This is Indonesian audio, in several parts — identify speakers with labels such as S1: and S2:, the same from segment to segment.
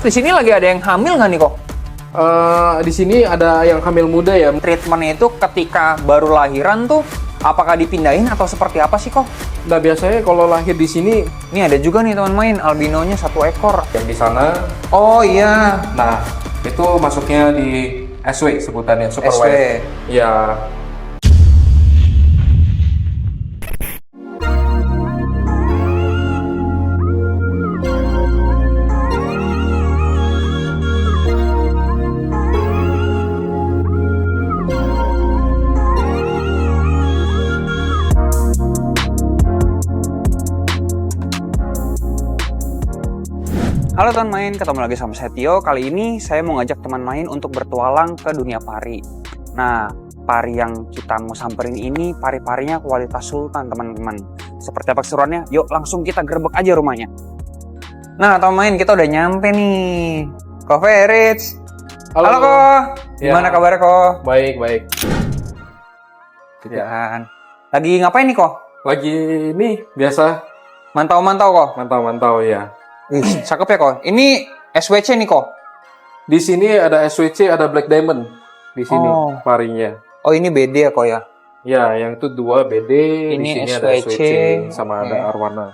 S1: Di sini lagi ada yang hamil nggak nih kok?
S2: Di sini ada yang hamil muda ya.
S1: Treatmentnya itu ketika baru lahiran tuh, apakah dipindahin atau seperti apa sih kok?
S2: Nah, biasanya kalau lahir di sini
S1: Ini ada juga nih teman main, albinonya 1 ekor.
S2: yang di sana.
S1: Oh iya,
S2: Nah, itu masuknya di SW sebutannya, super
S1: SW.
S2: wide. Ya.
S1: Halo teman main, ketemu lagi sama saya Tio. Kali ini saya mau ngajak teman main untuk bertualang ke dunia pari. Nah, pari yang kita mau samperin ini pari-parinya kualitas sultan teman-teman. Seperti apa keseruannya? Yuk langsung kita gerbek aja rumahnya. Nah teman main, kita udah nyampe nih. Ko Ferits. Halo Ko. Gimana kabarnya Ko?
S2: Baik, baik.
S1: Dan lagi ngapain nih Ko?
S2: Lagi nih biasa
S1: Mantau-mantau Ko.
S2: mantau-mantau ya.
S1: Cakep ya Ko. Ini SWC nih Ko.
S2: Di sini ada SWC, ada Black Diamond di sini
S1: Oh.
S2: parinya.
S1: Oh ini BD ya Ko ya?
S2: Ya, yang itu 2 BD, di
S1: Ini
S2: sini ada
S1: SWC,
S2: SWC sama ada Arwana.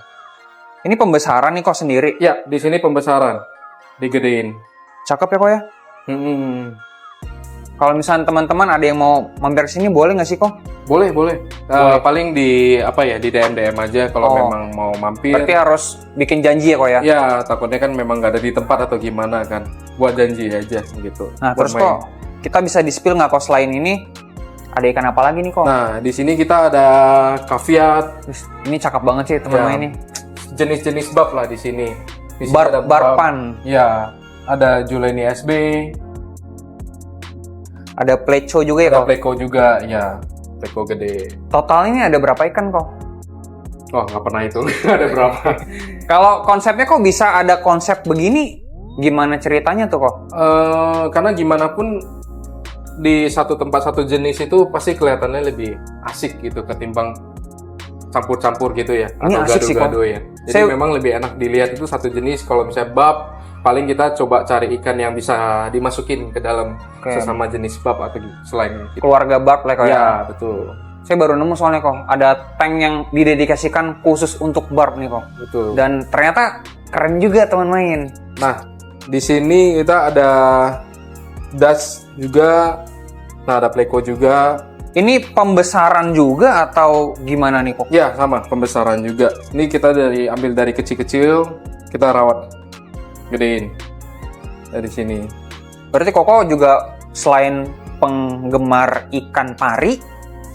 S1: Ini pembesaran nih Ko sendiri.
S2: Ya, di sini pembesaran, digedein.
S1: Cakep ya Ko ya? Kalau misalnya teman-teman ada yang mau mampir sini boleh nggak sih Ko?
S2: Boleh, boleh.
S1: Boleh.
S2: Paling di di DM aja kalau
S1: Oh.
S2: memang mau mampir.
S1: Berarti harus bikin janji ya Ko ya?
S2: Ya, takutnya kan memang nggak ada di tempat atau gimana kan. Buat janji aja gitu.
S1: Nah
S2: Buat
S1: terus
S2: main.
S1: Ko, kita bisa di-spill nggak Ko selain ini? Ada ikan apa lagi nih Ko?
S2: Nah, di sini kita ada kaviat,
S1: Ini cakep banget sih teman
S2: Ya.
S1: main ini.
S2: jenis-jenis bab lah di sini. Di sini ada bab-
S1: Barpan,
S2: Ya, ada Juleni SB,
S1: ada pleco juga ya
S2: ada
S1: Ko?
S2: pleko juga, ya. Pleko gede.
S1: Total ini ada berapa ikan Ko?
S2: Oh, nggak pernah itu. Ada berapa?
S1: Kalau konsepnya kok bisa ada konsep begini? Gimana ceritanya tuh Ko?
S2: Karena gimana pun di satu tempat satu jenis itu pasti kelihatannya lebih asik gitu ketimbang campur-campur gitu ya,
S1: Ini
S2: atau
S1: asik sih, Ko.
S2: gado-gado ya. Jadi
S1: Saya-
S2: memang lebih enak dilihat itu satu jenis. Kalau misalnya bab, paling kita coba cari ikan yang bisa dimasukin ke dalam
S1: Oke.
S2: sesama jenis bab atau selain itu.
S1: Keluarga barb lah Ko ya?
S2: Ya, betul.
S1: Saya baru nemu soalnya Ko, ada tank yang didedikasikan khusus untuk barb nih Ko.
S2: Betul.
S1: Dan ternyata keren juga teman main.
S2: Nah, di sini kita ada Dutch juga. Nah, ada Pleco juga.
S1: Ini pembesaran juga atau gimana nih Ko?
S2: Ya, sama pembesaran juga. Ini kita ambil dari kecil-kecil, kita rawat, gedein dari sini.
S1: Berarti Koko juga selain penggemar ikan pari,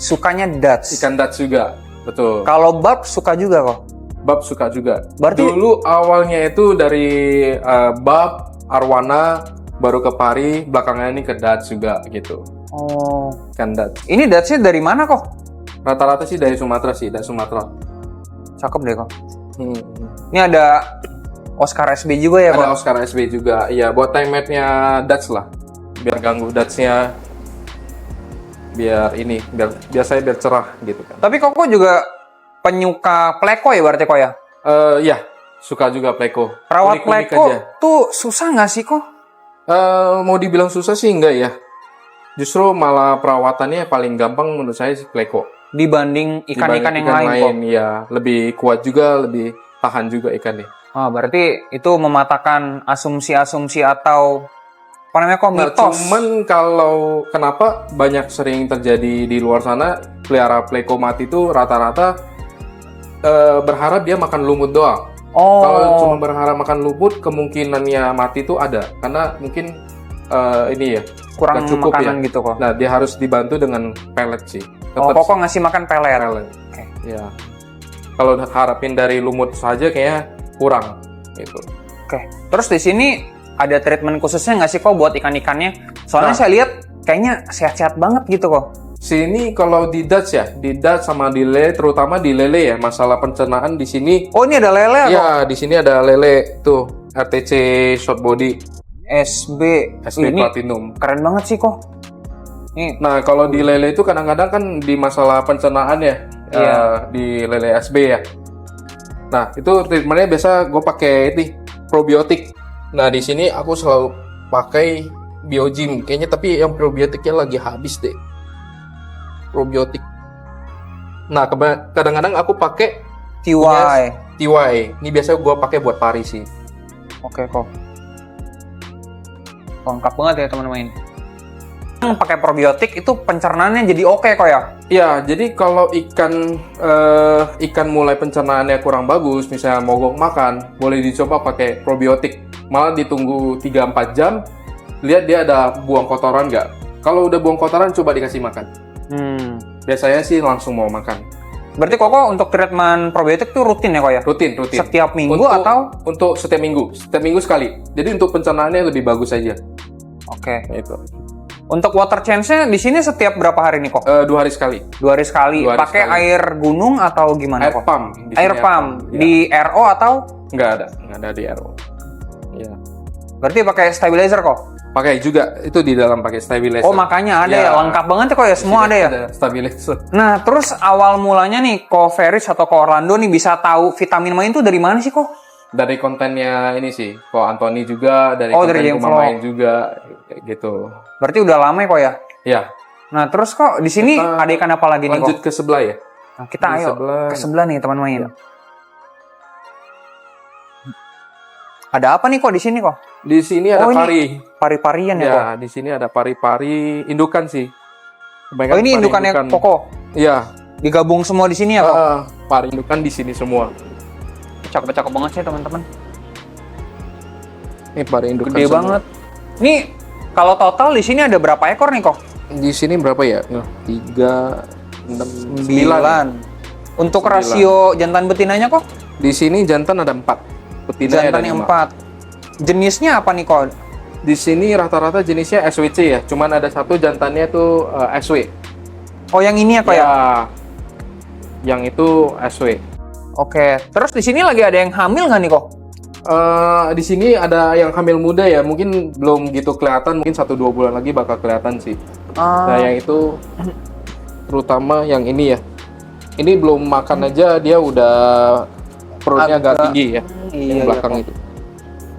S1: sukanya Dutch.
S2: Ikan Dutch juga, betul.
S1: Kalau barb suka juga kok.
S2: Bab suka juga.
S1: Berarti-
S2: Dulu awalnya itu dari bab, arwana, baru ke pari, belakangan ini ke Dutch juga gitu.
S1: Oh.
S2: Ikan Dutch.
S1: Ini Dutch-nya dari mana kok?
S2: Rata-rata sih dari Sumatera sih, dari Sumatera.
S1: Cakep deh kok.
S2: Hmm.
S1: Ini ada Oscar SB juga ya
S2: Ada
S1: kok?
S2: Oscar SB juga. Iya, buat time mate-nya Dutch lah. Biar ganggu Dutch-nya. Biasanya biar cerah gitu kan.
S1: Tapi Koko juga penyuka pleko ya berarti kok ya?
S2: Ya, suka juga Pleco.
S1: Rawat
S2: Unik-unik
S1: pleko
S2: aja.
S1: tuh susah nggak sih kok?
S2: Mau dibilang susah sih enggak ya. Justru malah perawatannya paling gampang menurut saya sih Pleco.
S1: Dibanding ikan-ikan yang
S2: Dibanding
S1: lain kok?
S2: ya, lebih kuat juga, lebih tahan juga ikannya.
S1: Oh, berarti itu mematahkan asumsi-asumsi atau apa namanya kok
S2: Nah,
S1: mitos?
S2: cuman kalau kenapa banyak sering terjadi di luar sana pelihara Pleco mati itu rata-rata berharap dia makan lumut doang.
S1: Oh.
S2: Kalau cuma berharap makan lumut, kemungkinannya mati itu ada karena mungkin ini ya
S1: kurang
S2: nggak cukup
S1: makanan
S2: ya.
S1: gitu kok.
S2: Nah, dia harus dibantu dengan pellet sih.
S1: Oh,
S2: Tetap
S1: Koko ngasih makan pelet.
S2: pellet.
S1: Oke.
S2: Ya. Kalau harapin dari lumut saja kayaknya kurang gitu.
S1: Oke. Terus di sini ada treatment khususnya nggak sih kok buat ikan-ikannya? Soalnya
S2: Nah.
S1: saya lihat kayaknya sehat-sehat banget gitu kok.
S2: Sini kalau di Dutch ya, di Dutch sama di lele, terutama di lele ya, masalah pencernaan di sini.
S1: Oh ini ada lele kok.
S2: Ya, di sini ada lele tuh, RTC short body,
S1: SB.
S2: SB
S1: Ini
S2: Platinum.
S1: keren banget sih kok. Nih,
S2: Nah, kalau di lele itu kadang-kadang kan di masalah pencernaan ya,
S1: Iya.
S2: di lele SB ya. Nah, itu treatmentnya biasa gue pakai ini probiotik. Nah, di sini aku selalu pakai Biogym kayaknya, tapi yang probiotiknya lagi habis deh. Probiotik. Nah, kadang-kadang aku pakai
S1: TY.
S2: TY. Ini biasanya gue pakai buat pari sih.
S1: Oke kok. Lengkap banget ya teman-teman. Yang pakai probiotik itu pencernaannya jadi oke kok ya?
S2: Ya, jadi kalau ikan mulai pencernaannya kurang bagus, misalnya mogok makan, boleh dicoba pakai probiotik. Malah ditunggu 3-4 jam, lihat dia ada buang kotoran nggak. Kalau udah buang kotoran, coba dikasih makan. Biasanya sih langsung mau makan.
S1: Berarti Koko untuk treatment probiotik tuh rutin ya kok ya?
S2: Rutin.
S1: Setiap minggu atau?
S2: Untuk setiap minggu. Setiap minggu sekali. Jadi untuk pencernaannya lebih bagus aja.
S1: Oke.
S2: Itu.
S1: Untuk water change-nya di sini setiap berapa hari nih kok?
S2: 2 hari sekali.
S1: 2 hari sekali. Pakai air gunung atau gimana
S2: Air
S1: kok?
S2: pump.
S1: Air pump.
S2: Ya.
S1: Di RO atau?
S2: Nggak ada di RO. Ya.
S1: Berarti pakai stabilizer kok?
S2: Pakai juga, itu di dalam pakai stabilizer.
S1: Oh makanya ada ya, lengkap banget ya kok ya, semua ada ya?
S2: Ada stabilizer.
S1: Nah terus awal mulanya nih, Ko Feris atau Ko Orlando nih bisa tahu vitamin main tuh dari mana sih kok?
S2: Dari kontennya ini sih, Ko Anthony juga, dari
S1: dari
S2: konten Rumah Main juga, kayak gitu.
S1: Berarti udah lama ya kok ya?
S2: Ya.
S1: Nah terus kok di sini ada ikan apa lagi nih kok?
S2: Lanjut ke sebelah ya?
S1: Nah, kita
S2: Di
S1: ayo ke sebelah nih teman main. Ya. Ada apa nih kok di sini kok?
S2: Di sini ada pari.
S1: Pari-parian ya kok?
S2: Ya, di sini ada pari-pari indukan sih.
S1: Kebanyakan ini indukannya Koko?
S2: Iya.
S1: Digabung semua di sini ya kok?
S2: Pari indukan di sini semua.
S1: Cakep-cakep banget sih teman-teman.
S2: Ini pari indukan
S1: gede
S2: semua.
S1: Banget. Nih kalau total di sini ada berapa ekor nih kok?
S2: Di sini berapa ya? 3, 6, 9.
S1: Untuk rasio jantan betinanya kok?
S2: Di sini jantan ada 4. Betina
S1: jantan yang 4. Jenisnya apa nih kok?
S2: Di sini rata-rata jenisnya SWC ya. Cuman ada satu jantannya tuh SW.
S1: Oh yang ini ya kok ya?
S2: Yang itu SW.
S1: Oke. Terus di sini lagi ada yang hamil nggak nih kok?
S2: Di sini ada yang hamil muda ya. Mungkin belum gitu kelihatan. Mungkin 1-2 bulan lagi bakal kelihatan sih. Nah yang itu terutama yang ini ya. Ini belum makan aja dia udah perutnya agak tinggi ya.
S1: Iya,
S2: yang belakang itu.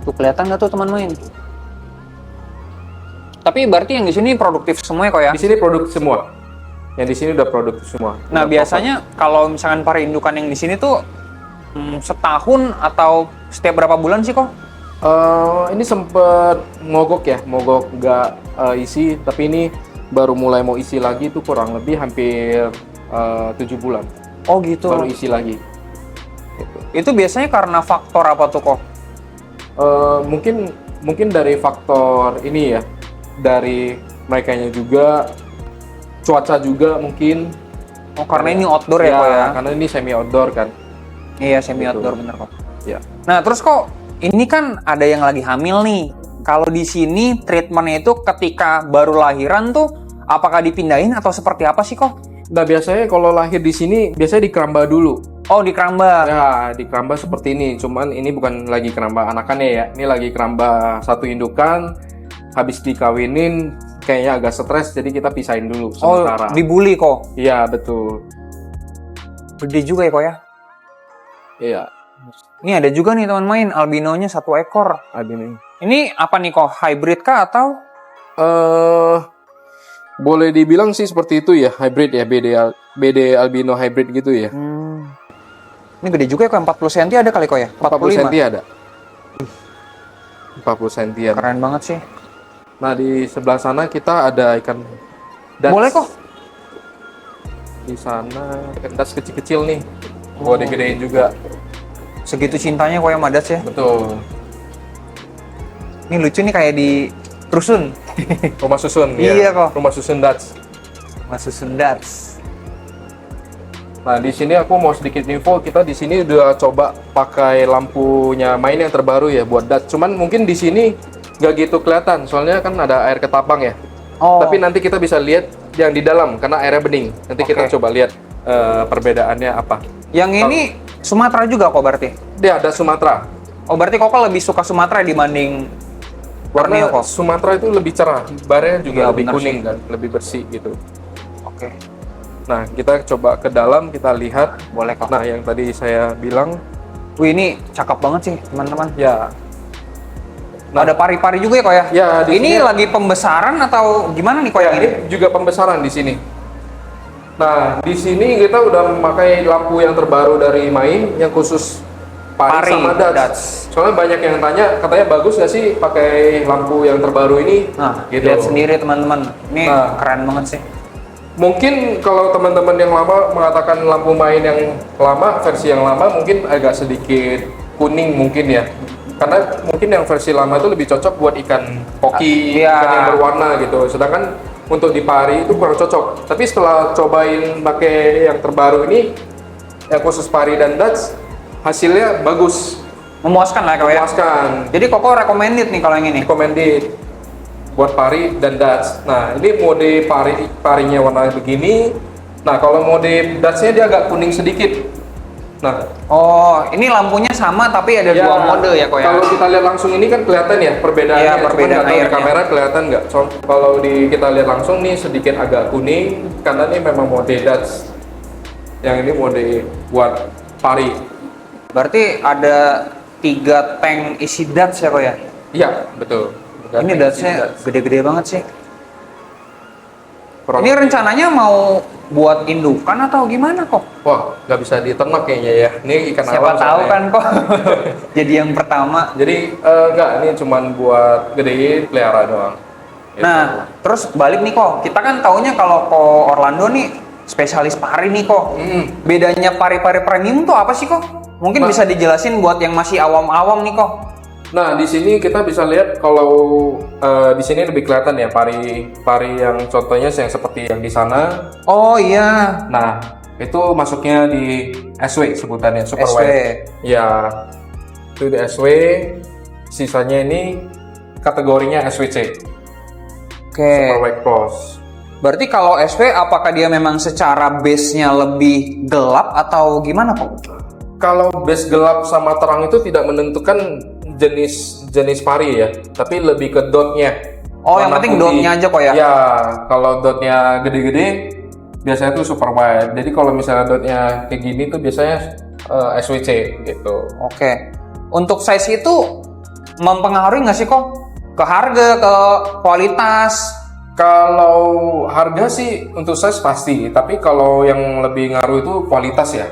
S1: Tuh kelihatan nggak tuh teman main? Tapi berarti yang di sini produktif semua ya kok ya?
S2: Di sini produktif semua. Yang di sini udah produktif semua.
S1: Nah biasanya kalau misalkan pari indukan yang di sini tuh setahun atau setiap berapa bulan sih kok?
S2: Ini sempet mogok ya, mogok nggak isi. Tapi ini baru mulai mau isi lagi tuh kurang lebih hampir 7 bulan.
S1: Oh gitu.
S2: Baru isi lagi.
S1: Itu biasanya karena faktor apa tuh kok?
S2: Mungkin dari faktor ini ya, dari merekanya juga, cuaca juga mungkin.
S1: Oh karena ini outdoor ya kok ya?
S2: Karena ini semi outdoor kan.
S1: Iya semi outdoor bener kok.
S2: Ya.
S1: Nah terus kok ini kan ada yang lagi hamil nih. Kalau di sini treatmentnya itu ketika baru lahiran tuh apakah dipindahin atau seperti apa sih kok?
S2: Nah biasanya kalau lahir di sini biasanya dikeramba dulu.
S1: Oh di keramba.
S2: Ya di keramba seperti ini. Cuman ini bukan lagi keramba anakannya ya. Ini lagi keramba satu indukan. Habis dikawinin kayaknya agak stres. Jadi kita pisahin dulu sementara.
S1: Oh dibully kok?
S2: Iya betul.
S1: Gede juga ya kok ya?
S2: Iya.
S1: Ini ada juga nih teman main albinonya 1 ekor.
S2: Albino.
S1: Ini apa nih kok? Hybrid kah atau?
S2: Boleh dibilang sih seperti itu ya, hybrid ya, BD albino hybrid gitu ya.
S1: Ini gede juga ya kok, 40 cm ada kali kok ya?
S2: 40 cm ada. 40 cm.
S1: Keren banget sih.
S2: Nah di sebelah sana kita ada ikan das.
S1: Boleh kok.
S2: Di sana ikan das kecil-kecil nih. Gua digedein juga.
S1: Segitu cintanya kok ya Madas ya?
S2: Betul.
S1: Ini lucu nih kayak di Rusun.
S2: Rumah susun.
S1: Iya kok.
S2: Rumah susun Dutch.
S1: Rumah Susun Dutch.
S2: Nah di sini aku mau sedikit info, kita di sini udah coba pakai lampunya main yang terbaru ya buat Dutch. Cuman mungkin di sini nggak gitu kelihatan, soalnya kan ada air ketapang ya.
S1: Oh.
S2: Tapi nanti kita bisa lihat yang di dalam karena airnya bening. Nanti kita coba lihat perbedaannya apa.
S1: Yang ini Sumatera juga kok berarti?
S2: Dia ada Sumatera.
S1: Oh berarti kok lebih suka Sumatera dibanding Borneo
S2: Karena
S1: kok?
S2: Sumatera itu lebih cerah, barnya juga
S1: Iya,
S2: lebih
S1: benar
S2: kuning
S1: sih.
S2: dan lebih bersih gitu.
S1: Oke.
S2: Nah kita coba ke dalam, kita lihat.
S1: Boleh kok.
S2: Nah yang tadi saya bilang,
S1: Wih ini cakep banget sih teman-teman.
S2: ya Nah,
S1: ada pari-pari juga ya kok ya?
S2: Ya, di
S1: Ini
S2: sini-
S1: lagi pembesaran atau gimana nih kok yang ini?
S2: ini juga pembesaran di sini. Nah, di sini kita udah memakai lampu yang terbaru dari Main yang khusus pari sama Dutch.
S1: Dutch.
S2: Soalnya banyak yang tanya, katanya bagus nggak sih pakai lampu yang terbaru ini?
S1: Nah,
S2: Gitu.
S1: lihat sendiri teman-teman. Ini
S2: Nah.
S1: keren banget sih.
S2: Mungkin kalau teman-teman yang lama mengatakan lampu Main yang lama, versi yang lama mungkin agak sedikit kuning mungkin ya. Karena mungkin yang versi lama itu lebih cocok buat ikan koki,
S1: Iya.
S2: ikan yang berwarna gitu. Sedangkan untuk di pari itu kurang cocok. Tapi setelah cobain pakai yang terbaru ini, yang khusus pari dan Dutch, hasilnya bagus,
S1: Memuaskan lah kok ya.
S2: memuaskan,
S1: Jadi Koko recommended nih kalau yang ini.
S2: recommended buat pari dan Dutch. Nah, ini mode parinya warna begini. Nah, kalau mode Dutch-nya dia agak kuning sedikit. Nah,
S1: Oh, ini lampunya sama tapi ada
S2: ya,
S1: dua mode ya kok ya.
S2: kalau kita lihat langsung ini kan kelihatan ya perbedaannya.
S1: Iya,
S2: Cuman
S1: perbedaan
S2: nggak tahu di
S1: airnya.
S2: kamera kelihatan nggak? So, kalau kita lihat langsung nih sedikit agak kuning karena ini memang mode Dutch. Yang ini mode buat pari.
S1: Berarti ada 3 tank isi Dutch ya kok ya?
S2: Iya, betul.
S1: Ini Dutch-nya gede-gede banget sih.
S2: Kurang
S1: Ini
S2: lebih.
S1: rencananya mau buat indukan atau gimana kok?
S2: Wah, nggak bisa diternak kayaknya ya. Ini ikan
S1: Siapa
S2: alam
S1: tahu
S2: soalnya.
S1: kan kok. Jadi yang pertama.
S2: Jadi enggak, ini cuman buat gedein pelihara doang. Gitu.
S1: Nah, terus balik nih kok. Kita kan taunya kalau kok Orlando nih spesialis pari nih kok. Bedanya pari-pari premium tuh apa sih kok? Mungkin
S2: Nah.
S1: bisa dijelasin buat yang masih awam-awam nih kok.
S2: Nah, di sini kita bisa lihat kalau di sini lebih kelihatan ya pari yang contohnya yang seperti yang di sana.
S1: Oh iya,
S2: Nah, itu masuknya di SW sebutannya super
S1: SW.
S2: white. Ya, itu di SW. Sisanya ini kategorinya SWC,
S1: Oke.
S2: super white cross.
S1: Berarti kalau SW apakah dia memang secara base-nya lebih gelap atau gimana kok?
S2: Kalau base gelap sama terang itu tidak menentukan jenis pari ya, tapi lebih ke dotnya.
S1: Oh, yang
S2: Warna
S1: penting
S2: putih.
S1: dotnya aja kok ya?
S2: Ya, kalau dotnya gede-gede, biasanya tuh super white. Jadi kalau misalnya dotnya kayak gini tuh biasanya SWC gitu.
S1: Oke. Untuk size itu mempengaruhi nggak sih kok? Ke harga, ke kualitas?
S2: Kalau harga sih untuk size pasti, tapi kalau yang lebih ngaruh itu kualitas ya.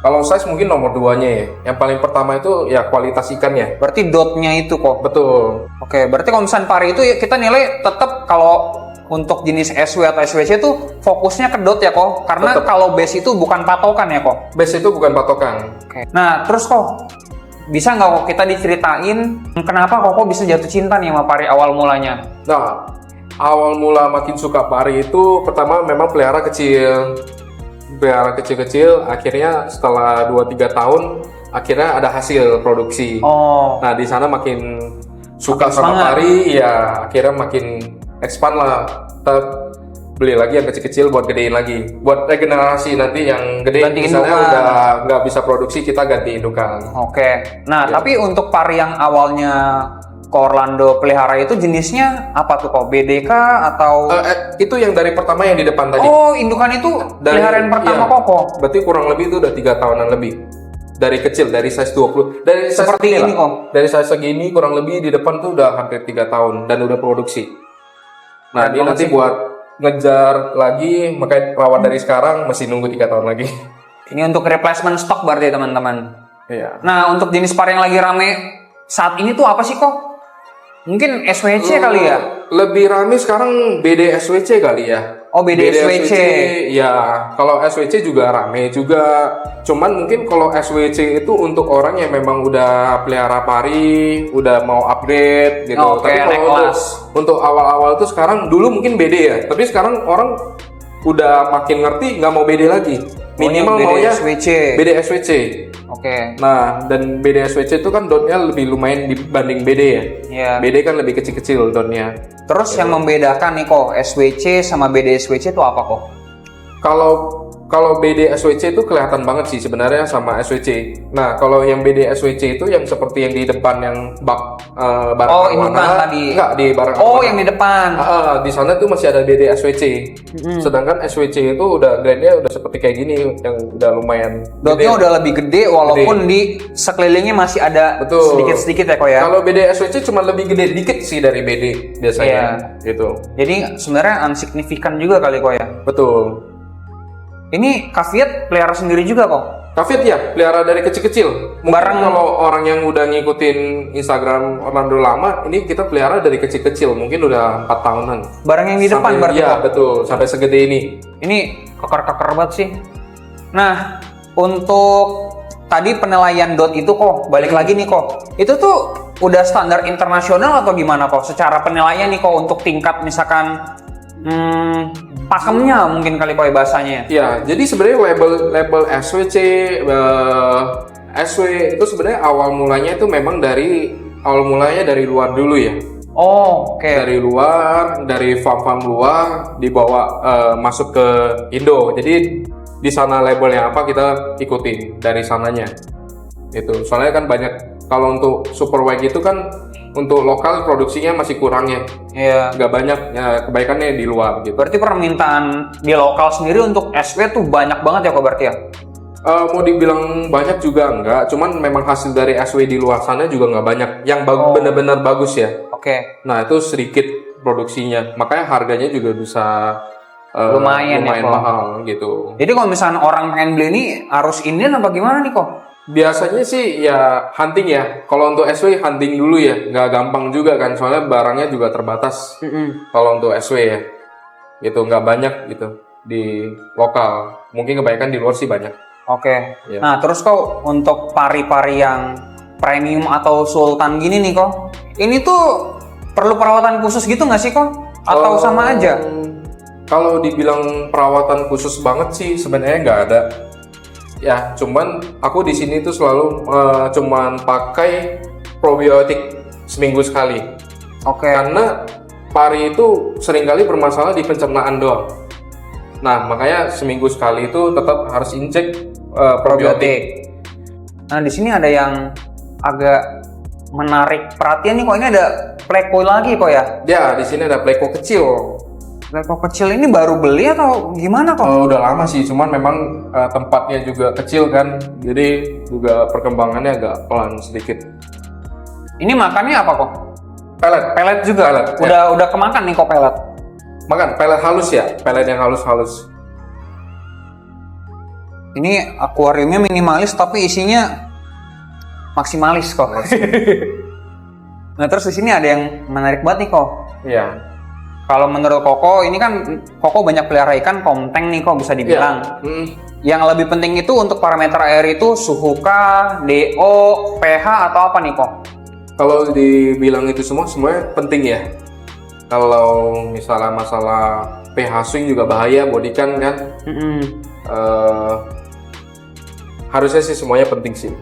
S2: Kalau size mungkin nomor 2-nya ya. Yang paling pertama itu ya kualitas ikannya.
S1: Berarti dotnya itu kok.
S2: Betul.
S1: Oke, berarti kalau misalnya pari itu ya kita nilai tetap kalau untuk jenis SW atau SWC itu fokusnya ke dot ya kok. Karena
S2: Tetep.
S1: kalau base itu bukan patokan ya kok.
S2: Base itu bukan patokan.
S1: Oke. Nah, terus kok bisa nggak kok kita diceritain kenapa kok bisa jatuh cinta nih sama pari awal mulanya?
S2: Nah, awal mula makin suka pari itu pertama memang pelihara kecil-kecil, akhirnya setelah 2-3 tahun akhirnya ada hasil produksi.
S1: Oh,
S2: Nah, di sana makin suka
S1: Makin
S2: sama
S1: semangat.
S2: pari, ya akhirnya makin expand lah. Tetap beli lagi yang kecil-kecil buat gedein lagi, buat regenerasi nanti yang gede
S1: Ganti
S2: misalnya
S1: indukan.
S2: udah nggak bisa produksi, kita ganti indukan.
S1: oke. Nah,
S2: Ya.
S1: tapi untuk pari yang awalnya ke Orlando pelihara itu jenisnya apa tuh kok? BDK atau
S2: Itu yang dari pertama yang di depan tadi.
S1: Oh, indukan itu peliharaan pertama
S2: iya.
S1: kok.
S2: Berarti kurang lebih itu udah 3 tahunan lebih. Dari kecil, dari size 20. Dari size
S1: Seperti
S2: segini
S1: ini
S2: lah.
S1: kok.
S2: Dari size segini kurang lebih di depan tuh udah hampir 3 tahun dan udah produksi. Nah,
S1: Keren
S2: ini
S1: banget
S2: nanti
S1: sih.
S2: buat ngejar lagi, makanya rawat dari sekarang masih nunggu 3 tahun lagi.
S1: Ini untuk replacement stok berarti teman-teman.
S2: Iya.
S1: Nah, untuk jenis pari yang lagi rame saat ini tuh apa sih kok? Mungkin SWC kali ya?
S2: Lebih rame sekarang BDSWC kali ya.
S1: Oh, BDSWC.
S2: Ya, kalau SWC juga rame juga. Cuman mungkin kalau SWC itu untuk orang yang memang udah pelihara pari, udah mau upgrade gitu.
S1: Oke,
S2: Tapi
S1: naik
S2: kalau
S1: kelas.
S2: untuk awal-awal tuh sekarang dulu mungkin BD ya. Tapi sekarang orang udah makin ngerti nggak mau BD lagi. Minimal maunya
S1: BDSWC.
S2: BDSWC.
S1: Oke.
S2: Nah, dan BDSWC itu kan dotnya lebih lumayan dibanding BD ya.
S1: Iya.
S2: BD kan lebih kecil-kecil dotnya.
S1: Terus yang membedakan nih kok SWC sama BDSWC itu apa kok?
S2: Kalau Kalau BD SWC itu kelihatan banget sih sebenarnya sama SWC. Nah, kalau yang BD SWC itu yang seperti yang di depan yang bak barang
S1: Oh, ini
S2: arwana.
S1: kan tadi.
S2: Enggak, di barang
S1: Oh,
S2: arwana.
S1: yang di depan.
S2: Di sana tuh masih ada BD SWC. Sedangkan SWC itu udah grade-nya udah seperti kayak gini, yang udah lumayan
S1: Dotnya
S2: gede.
S1: udah lebih gede walaupun di sekelilingnya masih ada
S2: Betul.
S1: sedikit-sedikit ya kok ya.
S2: Kalau BD SWC cuma lebih gede dikit sih dari BD biasanya. Gitu.
S1: Jadi sebenarnya unsignifikan juga kali kok ya.
S2: Betul.
S1: Ini Caveat pelihara sendiri juga kok.
S2: Caveat ya, pelihara dari kecil-kecil. Mungkin
S1: Barang-
S2: kalau orang yang udah ngikutin Instagram Orlando lama, ini kita pelihara dari kecil-kecil, mungkin udah 4 tahunan.
S1: Barang yang di depan berarti
S2: Iya,
S1: kok.
S2: betul, sampai segede ini.
S1: Ini keker-keker banget sih. Nah, untuk tadi penilaian dot itu kok, balik lagi nih kok. Itu tuh udah standar internasional atau gimana kok? Secara penilaian nih kok untuk tingkat misalkan pakemnya mungkin kali kok ya bahasanya.
S2: Ya, jadi sebenarnya label SWC, SW itu sebenarnya awal mulanya dari luar dulu ya.
S1: Oh, oke.
S2: Dari farm-farm luar dibawa masuk ke Indo. Jadi di sana labelnya apa kita ikutin dari sananya. Itu. Soalnya kan banyak kalau untuk super white itu kan untuk lokal produksinya masih kurang ya.
S1: Iya.
S2: Nggak banyak, ya kebaikannya di luar gitu.
S1: Berarti permintaan di lokal sendiri untuk SW tuh banyak banget ya kok berarti ya?
S2: Mau dibilang banyak juga enggak, cuman memang hasil dari SW di luar sana juga nggak banyak. Yang benar-benar bagus ya.
S1: Oke.
S2: Nah itu sedikit produksinya, makanya harganya juga bisa
S1: Lumayan ya, kok.
S2: mahal gitu.
S1: Jadi kalau misalnya orang pengen beli ini harus Indian apa gimana nih kok?
S2: Biasanya sih ya hunting ya. Kalau untuk SW hunting dulu ya, nggak gampang juga kan, soalnya barangnya juga terbatas. Kalau untuk SW ya, gitu nggak banyak gitu di lokal. Mungkin kebanyakan di luar sih banyak.
S1: Oke.
S2: Iya.
S1: Nah terus kok untuk pari-pari yang premium atau sultan gini nih kok, ini tuh perlu perawatan khusus gitu nggak sih kok? Atau sama aja?
S2: Kalau dibilang perawatan khusus banget sih sebenarnya nggak ada. Ya, cuman aku di sini tuh selalu cuman pakai probiotik seminggu sekali.
S1: Oke.
S2: Karena pari itu seringkali bermasalah di pencernaan doang. Nah, makanya seminggu sekali itu tetap harus injek probiotik.
S1: Nah di sini ada yang agak menarik perhatian nih kok, ini ada pleko lagi kok ya?
S2: Ya, di sini ada pleko kecil.
S1: Pleko kecil ini baru beli atau gimana kok?
S2: Udah lama sih, cuman memang tempatnya juga kecil kan, jadi juga perkembangannya agak pelan sedikit.
S1: Ini makannya apa kok?
S2: Pelet.
S1: Pelet juga?
S2: Pelet,
S1: Udah kemakan nih kok pelet?
S2: Makan pelet halus ya, pelet yang halus-halus.
S1: Ini akuariumnya minimalis tapi isinya maksimalis kok. Nah terus di sini ada yang menarik banget nih kok.
S2: Iya.
S1: Kalau menurut Koko, ini kan Koko banyak pelihara ikan komteng nih kok bisa dibilang. Yang lebih penting itu untuk parameter air itu suhu K, DO, pH atau apa nih kok?
S2: Kalau dibilang itu semuanya penting ya. Kalau misalnya masalah pH swing juga bahaya buat ikan kan. Harusnya sih semuanya penting sih.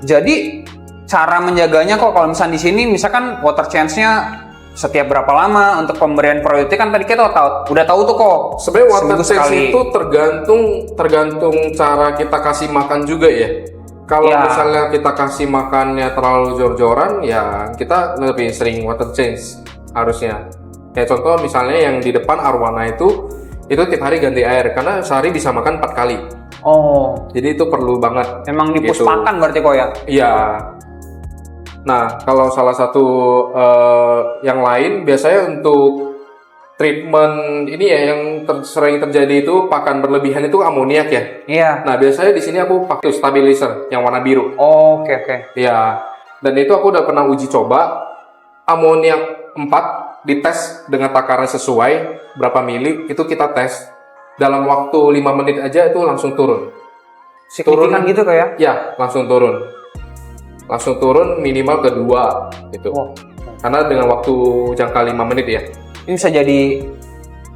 S1: Jadi cara menjaganya kok kalau misalnya di sini misalkan water change-nya setiap berapa lama untuk pemberian probiotik kan tadi kita udah tahu tuh kok.
S2: Sebenarnya water
S1: seminggu
S2: change
S1: sekali.
S2: itu tergantung cara kita kasih makan juga ya. Kalau
S1: Ya.
S2: misalnya kita kasih makannya terlalu jor-joran, ya kita lebih sering water change harusnya. Kayak contoh misalnya yang di depan arwana itu tiap hari ganti air karena sehari bisa makan 4 kali.
S1: Oh,
S2: Jadi itu perlu banget.
S1: emang
S2: Gitu.
S1: dipuspakan berarti kok ya?
S2: Iya. Nah, kalau salah satu yang lain biasanya untuk treatment ini ya yang sering terjadi itu pakan berlebihan itu amoniak ya.
S1: Iya.
S2: Nah, biasanya di sini aku pakai stabilizer yang warna biru.
S1: Oh, oke.
S2: Ya. Dan itu aku udah pernah uji coba amoniak 4 dites dengan takaran sesuai berapa mili itu kita tes. Dalam waktu 5 menit aja itu langsung turun.
S1: Signifikan gitu kok ya?
S2: Ya, langsung turun. Langsung turun minimal kedua gitu.
S1: Wow.
S2: Karena dengan waktu jangka 5 menit ya.
S1: Ini bisa jadi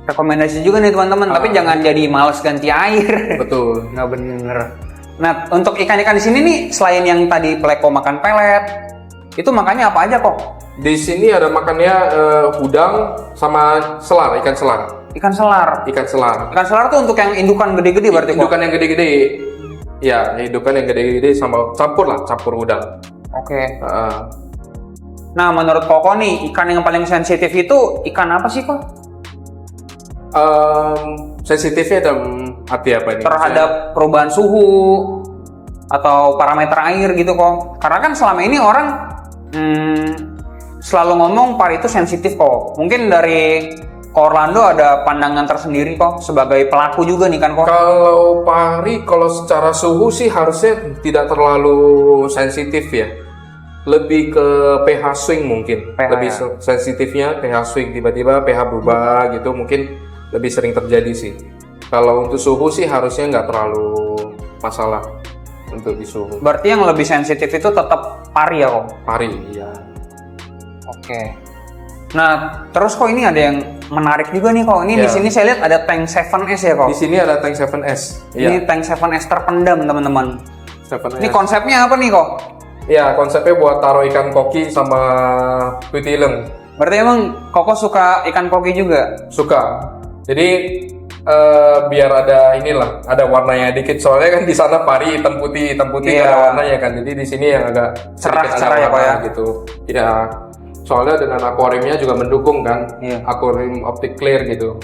S1: rekomendasi juga nih teman-teman, tapi jangan jadi males ganti air.
S2: Betul.
S1: Nggak bener. Nah, untuk ikan-ikan di sini nih, selain yang tadi pleko makan pelet, itu makannya apa aja kok?
S2: Di sini ada makannya udang sama selar, ikan selar.
S1: Ikan selar.
S2: Ikan selar.
S1: Ikan selar tuh untuk yang indukan gede-gede berarti kok?
S2: Indukan yang gede-gede. Ya, indukan yang gede-gede sama campur udang.
S1: Oke. Nah, menurut Koko nih, ikan yang paling sensitif itu ikan apa sih kok?
S2: Sensitifnya dalam arti apa ini?
S1: Terhadap perubahan suhu atau parameter air gitu kok. Karena kan selama ini orang selalu ngomong pari itu sensitif kok. Mungkin dari Orlando ada pandangan tersendiri kok sebagai pelaku juga nih kan kok.
S2: Kalau pari, kalau secara suhu sih harusnya tidak terlalu sensitif ya. Lebih ke pH swing mungkin. Lebih sensitifnya pH swing, tiba-tiba pH berubah gitu mungkin lebih sering terjadi sih. Kalau untuk suhu sih harusnya nggak terlalu masalah untuk di suhu.
S1: Berarti yang lebih sensitif itu tetap pari ya kok?
S2: Pari, iya.
S1: Oke. Nah, terus kok ini ada yang menarik juga nih kok. Ini di sini saya lihat ada tank 7S ya kok.
S2: Di sini ada tank 7S.
S1: Ini tank 7S terpendam teman-teman.
S2: 7S.
S1: Ini konsepnya apa nih kok?
S2: Ya, konsepnya buat taruh ikan koki sama kutileng.
S1: Berarti emang Koko suka ikan koki juga?
S2: Suka. Jadi biar ada inilah, ada warnanya dikit. Soalnya kan di sana pari hitam putih
S1: Iya.
S2: ada warnanya kan. Jadi di sini yang agak
S1: cerah ya kok ya
S2: gitu. Ya. Soalnya dengan akuariumnya juga mendukung kan.
S1: Iya.
S2: Akuarium optik clear gitu.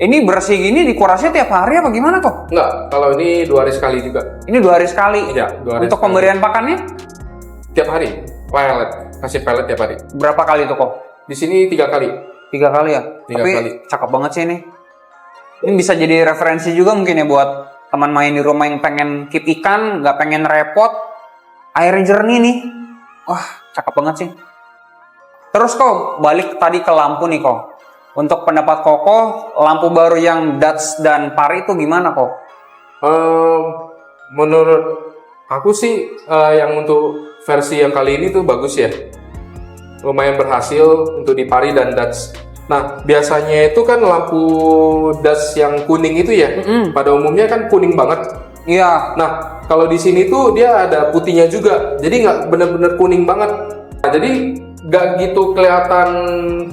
S1: Ini bersih gini dikurasnya tiap hari apa gimana kok?
S2: Enggak, kalau ini 2 hari sekali juga.
S1: Ini 2 hari sekali?
S2: Iya, 2 hari
S1: Untuk
S2: sekali.
S1: pemberian pakannya?
S2: Tiap hari, kasih pelet tiap hari.
S1: Berapa kali tuh kok?
S2: Di sini 3 kali.
S1: 3 kali ya?
S2: 3
S1: Tapi
S2: kali.
S1: cakep banget sih ini. Ini bisa jadi referensi juga mungkin ya buat teman main di rumah yang pengen keep ikan, nggak pengen repot. Airnya jernih nih. Wah, cakep banget sih. Terus kok balik tadi ke lampu nih kok. Untuk pendapat Koko, lampu baru yang Dutch dan Pari itu gimana kok?
S2: Menurut aku sih yang untuk versi yang kali ini tuh bagus ya. Lumayan berhasil untuk di Pari dan Dutch. Nah, biasanya itu kan lampu Dutch yang kuning itu ya, pada umumnya kan kuning banget.
S1: Iya.
S2: Nah, kalau di sini tuh dia ada putihnya juga, jadi nggak bener-bener kuning banget. Nah, jadi nggak gitu kelihatan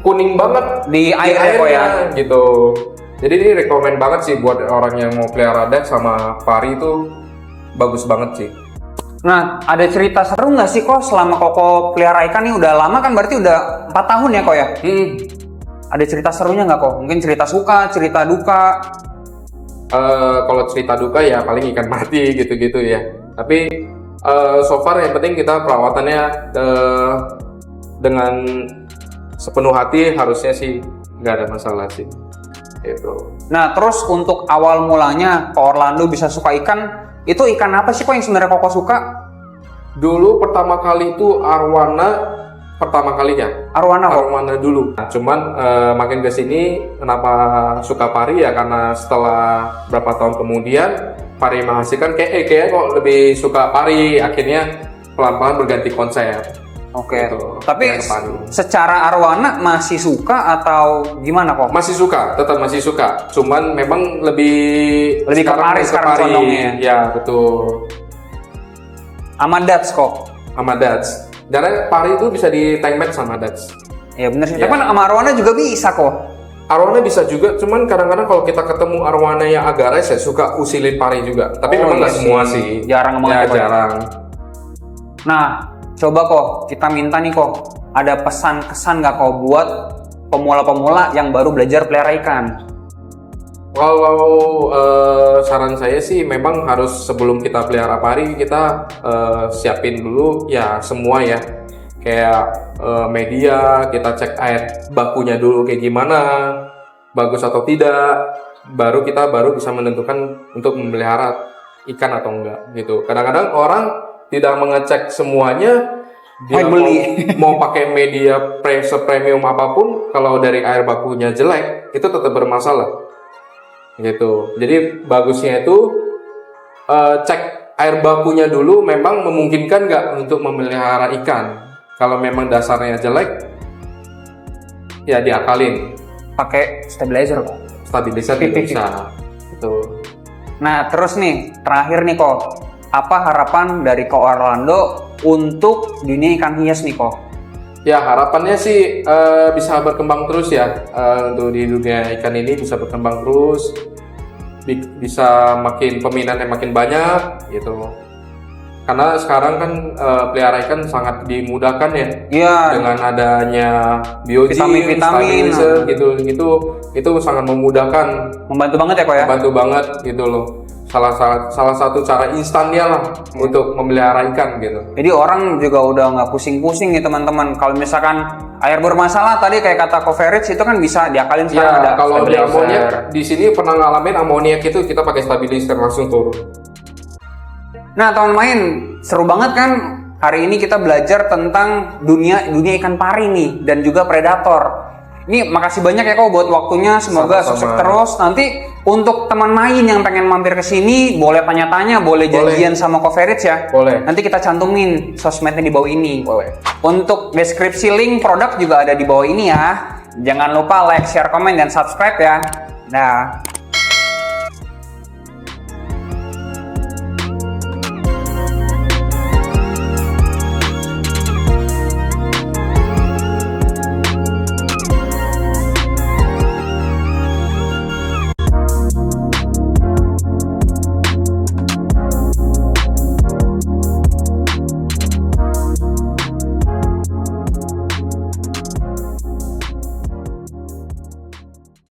S2: kuning banget
S1: Di airnya kok ya?
S2: gitu. Jadi ini rekomen banget sih buat orang yang mau pelihara Dutch sama Pari itu bagus banget sih.
S1: Nah, ada cerita seru nggak sih kok selama Koko pelihara ikan nih udah lama kan berarti udah 4 tahun ya kok ya? Ada cerita serunya nggak kok? Mungkin cerita suka, cerita duka?
S2: Kalau cerita duka ya paling ikan mati gitu-gitu ya. Tapi so far yang penting kita perawatannya dengan sepenuh hati harusnya sih nggak ada masalah sih. Gitu.
S1: Nah, terus untuk awal mulanya Kok Orlando bisa suka ikan, itu ikan apa sih kok yang sebenarnya Koko suka?
S2: Dulu pertama kali itu arwana pertama kalinya. Arwana dulu. Nah, cuman makin kesini kenapa suka pari ya karena setelah berapa tahun kemudian pari menghasilkan kayak kok lebih suka pari, akhirnya pelan-pelan berganti konsep.
S1: Oke.
S2: Gitu.
S1: Tapi secara arwana masih suka atau gimana kok?
S2: Masih suka, tetap masih suka. Cuman memang lebih
S1: ke pari sekarang condongnya.
S2: Ya, betul.
S1: Sama Dutch kok.
S2: Sama Dutch. Karena pari itu bisa di tank match sama Dutch.
S1: Ya bener sih.
S2: Ya.
S1: Tapi kan sama arwana juga bisa kok.
S2: Arwana bisa juga, cuman kadang-kadang kalau kita ketemu arwana yang agak res ya suka usilin pari juga. Tapi memang nggak semua sih.
S1: Jarang banget.
S2: Ya, jarang.
S1: Nah, coba kok kita minta nih kok. Ada pesan-kesan nggak kok buat pemula-pemula yang baru belajar pelihara ikan?
S2: Kalau saran saya sih memang harus sebelum kita pelihara pari kita siapin dulu ya semua ya. Kayak media, kita cek air bakunya dulu kayak gimana, bagus atau tidak, baru kita bisa menentukan untuk memelihara ikan atau enggak gitu. Kadang-kadang orang tidak mengecek semuanya, dia mau pakai media premium apapun, kalau dari air bakunya jelek itu tetap bermasalah gitu. Jadi bagusnya itu cek air bakunya dulu memang memungkinkan nggak untuk memelihara ikan. Kalau memang dasarnya jelek, ya diakalin.
S1: Pakai stabilizer kok.
S2: Stabilizer juga bisa. Betul.
S1: Nah, terus nih, terakhir nih kok. Apa harapan dari Kok Orlando untuk dunia ikan hias nih kok?
S2: Ya harapannya sih bisa berkembang terus ya, untuk di dunia ikan ini bisa berkembang terus, bisa makin peminatnya makin banyak gitu. Karena sekarang kan pelihara ikan sangat dimudahkan ya,
S1: Iya.
S2: dengan adanya biogin,
S1: Vitamin-vitamin,
S2: stabilizer gitu itu sangat memudahkan,
S1: Membantu banget ya kok ya.
S2: membantu banget gitu loh. Salah satu cara instannya lah untuk memelihara ikan gitu.
S1: Jadi orang juga udah nggak pusing-pusing nih teman-teman. Kalau misalkan air bermasalah tadi kayak kata Coverage itu kan bisa diakalin sekarang ada
S2: Ya kalau di
S1: stabilizer.
S2: amoniak di sini pernah ngalamin amoniak itu kita pakai stabilizer langsung turun.
S1: Nah teman main, seru banget kan? Hari ini kita belajar tentang dunia ikan pari nih dan juga predator. Ini makasih banyak ya kok buat waktunya. Semoga
S2: Sama-sama.
S1: sukses terus. Nanti untuk teman main yang pengen mampir ke sini, boleh tanya-tanya, boleh janjian sama Coverage ya.
S2: Boleh.
S1: Nanti kita cantumin sosmednya di bawah ini.
S2: Boleh.
S1: Untuk deskripsi link produk juga ada di bawah ini ya. Jangan lupa like, share, komen, dan subscribe ya. Nah.